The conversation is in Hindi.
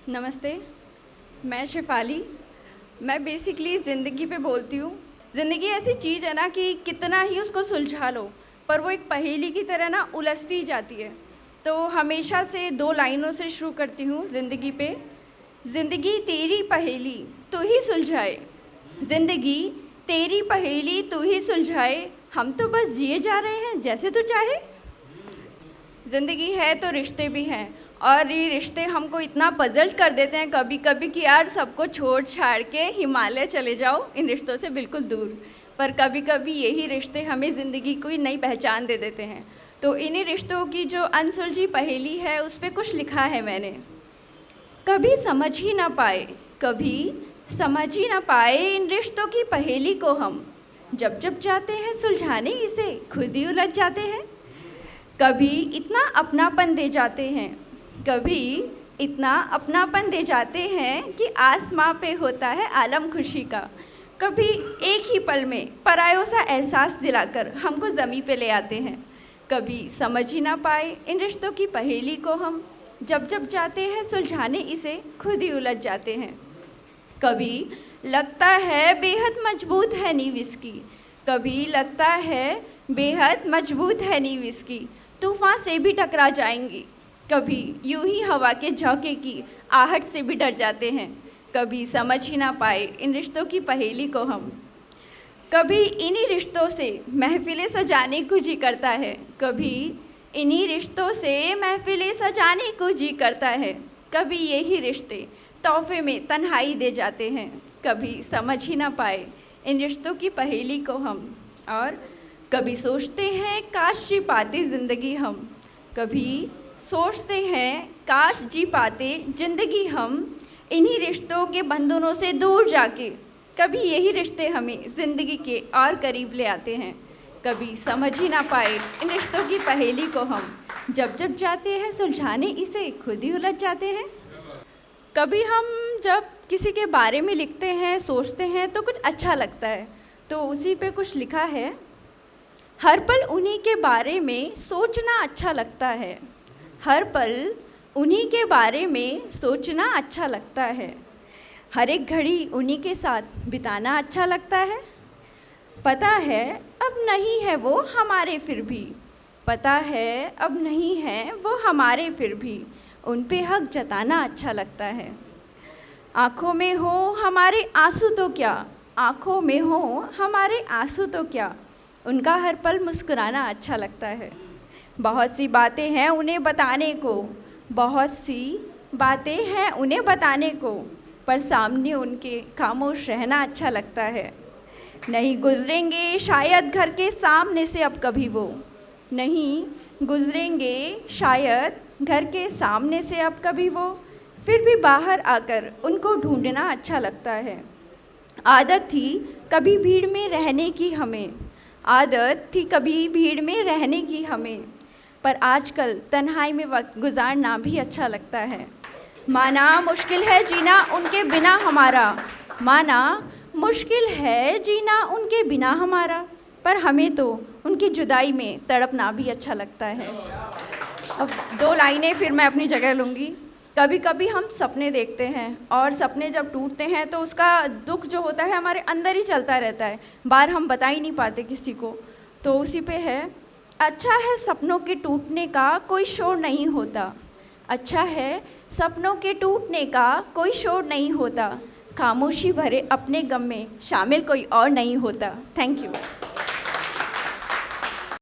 नमस्ते, मैं शिफाली। मैं बेसिकली ज़िंदगी पे बोलती हूँ। ज़िंदगी ऐसी चीज़ है ना कि कितना ही उसको सुलझा लो पर वो एक पहेली की तरह ना उलझती जाती है। तो हमेशा से दो लाइनों से शुरू करती हूँ ज़िंदगी पे। ज़िंदगी तेरी पहेली तू ही सुलझाए, ज़िंदगी तेरी पहेली तू ही सुलझाए, हम तो बस जिए जा रहे हैं जैसे तू चाहे। ज़िंदगी है तो रिश्ते भी हैं और ये रिश्ते हमको इतना पजल्ट कर देते हैं कभी कभी कि यार सबको छोड़ छाड़ के हिमालय चले जाओ इन रिश्तों से बिल्कुल दूर। पर कभी कभी यही रिश्ते हमें ज़िंदगी को ही नई पहचान दे देते हैं। तो इन्हीं रिश्तों की जो अनसुलझी पहेली है उस पर कुछ लिखा है मैंने। कभी समझ ही ना पाए, कभी समझ ही ना पाए इन रिश्तों की पहेली को हम, जब जब जाते हैं सुलझाने इसे खुद ही उलझ जाते हैं। कभी इतना अपनापन दे जाते हैं, कभी इतना अपनापन दे जाते हैं कि आसमां पे होता है आलम खुशी का। कभी एक ही पल में परायों सा एहसास दिलाकर हमको ज़मीं पे ले आते हैं। कभी समझ ही ना पाए इन रिश्तों की पहेली को हम, जब जब जाते हैं सुलझाने इसे खुद ही उलझ जाते हैं। कभी लगता है बेहद मजबूत है नींव इसकी, कभी लगता है बेहद मजबूत है नींव इसकी, तूफ़ान से भी टकरा जाएंगी। कभी यूं ही हवा के झोंके की आहट से भी डर जाते हैं। कभी समझ ही ना पाए इन रिश्तों की पहेली को हम, कभी इन्हीं रिश्तों से महफिलें सजाने को जी करता है, कभी इन्हीं रिश्तों से महफिलें सजाने को जी करता है। कभी यही रिश्ते तोहफे में तन्हाई दे जाते हैं। कभी समझ ही ना पाए इन रिश्तों की पहेली को हम, और कभी सोचते हैं काश जी पाते ज़िंदगी हम, कभी सोचते हैं काश जी पाते ज़िंदगी हम, इन्हीं रिश्तों के बंधनों से दूर जाके। कभी यही रिश्ते हमें ज़िंदगी के और करीब ले आते हैं। कभी समझ ही ना पाए इन रिश्तों की पहेली को हम, जब जब जाते हैं सुलझाने इसे खुद ही उलझ जाते हैं। कभी हम जब किसी के बारे में लिखते हैं सोचते हैं तो कुछ अच्छा लगता है, तो उसी पे कुछ लिखा है। हर पल उन्हीं के बारे में सोचना अच्छा लगता है, हर पल उन्हीं के बारे में सोचना अच्छा लगता है, हर एक घड़ी उन्हीं के साथ बिताना अच्छा लगता है। पता है अब नहीं है वो हमारे फिर भी, पता है अब नहीं है वो हमारे फिर भी, उन पे हक जताना अच्छा लगता है। आँखों में हो हमारे आंसू तो क्या, आँखों में हो हमारे आंसू तो क्या, उनका हर पल मुस्कुराना अच्छा लगता है। बहुत सी बातें हैं उन्हें बताने को, बहुत सी बातें हैं उन्हें बताने को, पर सामने उनके खामोश रहना अच्छा लगता है। नहीं गुजरेंगे शायद घर के सामने से अब कभी वो, नहीं गुजरेंगे शायद घर के सामने से अब कभी वो, फिर भी बाहर आकर उनको ढूंढना अच्छा लगता है। आदत थी कभी भीड़ में रहने की हमें, आदत थी कभी भीड़ में रहने की हमें, पर आजकल तन्हाई में वक्त गुजारना भी अच्छा लगता है। माना मुश्किल है जीना उनके बिना हमारा, माना मुश्किल है जीना उनके बिना हमारा, पर हमें तो उनकी जुदाई में तड़पना भी अच्छा लगता है। अब दो लाइनें फिर मैं अपनी जगह लूँगी। कभी कभी हम सपने देखते हैं और सपने जब टूटते हैं तो उसका दुख जो होता है हमारे अंदर ही चलता रहता है, बाहर हम बता ही नहीं पाते किसी को। तो उसी पे है, अच्छा है सपनों के टूटने का कोई शोर नहीं होता, अच्छा है सपनों के टूटने का कोई शोर नहीं होता, खामोशी भरे अपने गम में शामिल कोई और नहीं होता। Thank you.